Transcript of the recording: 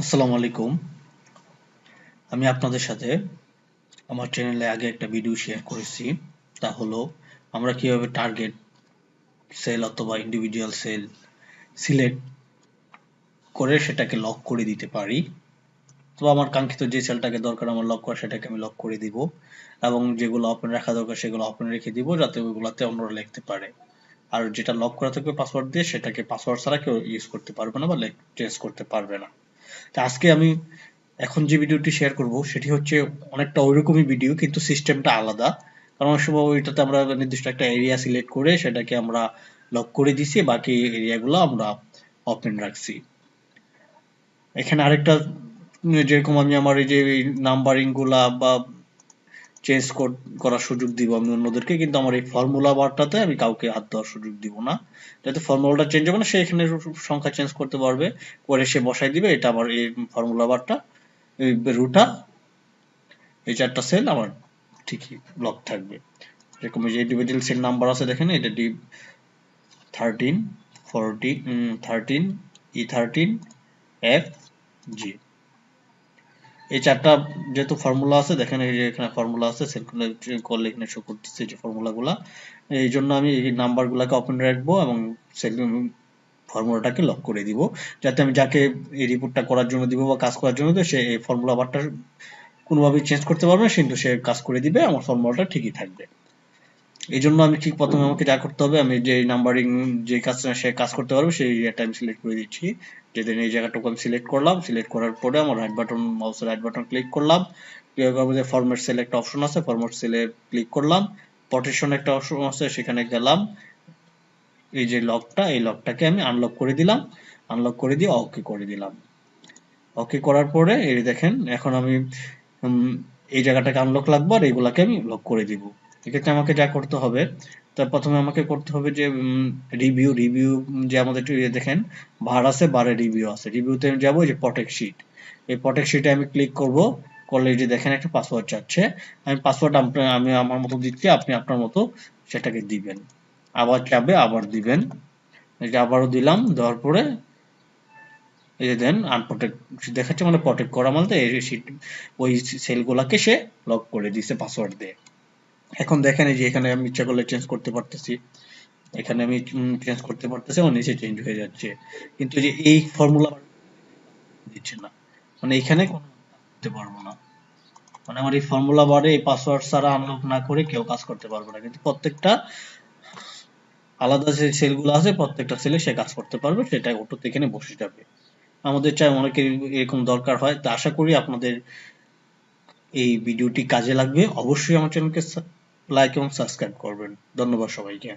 আসসালামু আলাইকুম। আমি আপনাদের সাথে আমার চ্যানেলে আগে একটা ভিডিও শেয়ার করেছি। তা হলো আমরা কিভাবে টার্গেট সেল অথবা ইন্ডিভিজুয়াল সেল সিলেক্ট করে সেটাকে লক করে দিতে পারি। তো আমার কাঙ্ক্ষিত যে সেলটাকে দরকার আমার লক করা সেটাকে আমি লক করে দিব এবং যেগুলো ওপেন রাখা দরকার সেগুলো ওপেন রেখে দিব যাতে ওইগুলাতে অন্যরা লিখতে পারে। আর যেটা লক করা থাকবে পাসওয়ার্ড দিয়ে সেটাকে পাসওয়ার্ড ছাড়া কেউ ইউজ করতে পারবে না বা চেঞ্জ করতে পারবে না। তো আজকে আমি এখন যে ভিডিওটি শেয়ার করব সেটি হচ্ছে অনেকটা ওইরকমই ভিডিও কিন্তু সিস্টেমটা আলাদা। কারণ অনেক সময় ওইটাতে আমরা নির্দিষ্ট একটা এরিয়া সিলেক্ট করে সেটাকে আমরা লক করে দিছি, বাকি এরিয়াগুলো আমরা ওপেন রাখছি। এখানে আরেকটা যেরকম আমি আমার এই যে নাম্বারিং গুলা বা চেঞ্জ করার সুযোগ দিব আমি অন্যদেরকে, কিন্তু আমার এই ফর্মুলা বারটাতে আমি কাউকে হাত দেওয়ার সুযোগ দিব না। যাতে ফর্মুলাটা চেঞ্জ হবে না, সে এখানে সংখ্যা চেঞ্জ করতে পারবে, করে সে বসাই দিবে। এটা আমার এই ফর্মুলা বারটা, এই রুটা, এই চারটা সেল আমার ঠিকই ব্লক থাকবে। এরকম যে ইন্ডিভিজুয়াল সেল নাম্বার আছে দেখেন, এটা ডি 13 40 13 E13 F G, এই চারটা যেহেতু ফর্মুলা আছে দেখেন, এই যে এখানে ফর্মুলা আছে, সেল করলে এখানে শো করতেছে যে ফর্মুলাগুলা। এই জন্য আমি এই নাম্বারগুলোকে ওপেন রাখবো এবং সেল ফর্মুলাটাকে লক করে দিব, যাতে আমি যাকে এই রিপোর্টটা করার জন্য দিব বা কাজ করার জন্য দিব সে এই ফর্মুলা বারটা কোনোভাবেই চেঞ্জ করতে পারবে না, কিন্তু সে কাজ করে দিবে, আমার ফর্মুলাটা ঠিকই থাকবে। এই জন্য আমি ঠিক প্রথমে আমাকে যা করতে হবে, আমি যে নাম্বারিং যে কাজটা সে কাজ করতে পারবে সেই এরিয়াটা আমি সিলেক্ট করে দিচ্ছি। যেদিন এই জায়গাটুকু আমি সিলেক্ট করলাম, সিলেক্ট করার পরে আমার রাইট বাটন, মাউসের রাইট বাটন ক্লিক করলাম, ক্লিক করার পরে ফরম্যাট সেল একটা অপশন আছে, ফরম্যাট সেলে ক্লিক করলাম, পটেশন একটা অপশন আছে সেখানে গেলাম, এই যে লকটা, এই লকটাকে আমি আনলক করে দিলাম, আনলক করে দিয়ে ওকে করে দিলাম। ওকে করার পরে এই দেখেন এখন আমি এই জায়গাটাকে আনলক লাগবে আর এইগুলাকে আমি লক করে দিব। এক্ষেত্রে আমাকে যা করতে হবে, তার প্রথমে আমাকে করতে হবে যে রিভিউ, যে আমাদের দেখেন বার আছে, বারে রিভিউ আছে, রিভিউতে আমি যাবো যে প্রটেক্ট শিট, এই প্রটেক্ট শিটে আমি ক্লিক করব, করলে যে দেখেন একটা পাসওয়ার্ড চাচ্ছে, আমি পাসওয়ার্ড আমি আমার মতো দিচ্ছি, আপনি আপনার মতো সেটাকে দিবেন, আবার চাবে আবার দিবেন, এই যে আবারও দিলাম, দেওয়ার পরে এই যে দেন আনপ্রটেক্ট দেখাচ্ছে, মানে প্রটেক্ট করা মানে এই ওই সেলগুলাকে সে লক করে দিছে পাসওয়ার্ড দিয়ে। এখন দেখেন এই যে এখানে আমি ইচ্ছা করলে চেঞ্জ করতে পারতেছি, এখানে আমি চেঞ্জ করতে পারতেছি, আমার নিচে চেঞ্জ হয়ে যাচ্ছে, কিন্তু যে এই ফর্মুলা দিচ্ছে না, মানে এখানে কোনো করতে পারবো না, মানে আমার এই ফর্মুলা বারে এই পাসওয়ার্ড ছাড়া আনলক না করে কেউ কাজ করতে পারবে না, কিন্তু প্রত্যেকটা আলাদা যে সেলগুলো আছে প্রত্যেকটা সেলে সে কাজ করতে পারবে, সেটা অটোতে এখানে বসে যাবে। আমাদের চাই অনেকের এরকম দরকার হয়, তা আশা করি আপনাদের এই ভিডিওটি কাজে লাগবে। অবশ্যই আমার চ্যানেলকে লাইক এবং সাবস্ক্রাইব করবেন। ধন্যবাদ সবাইকে।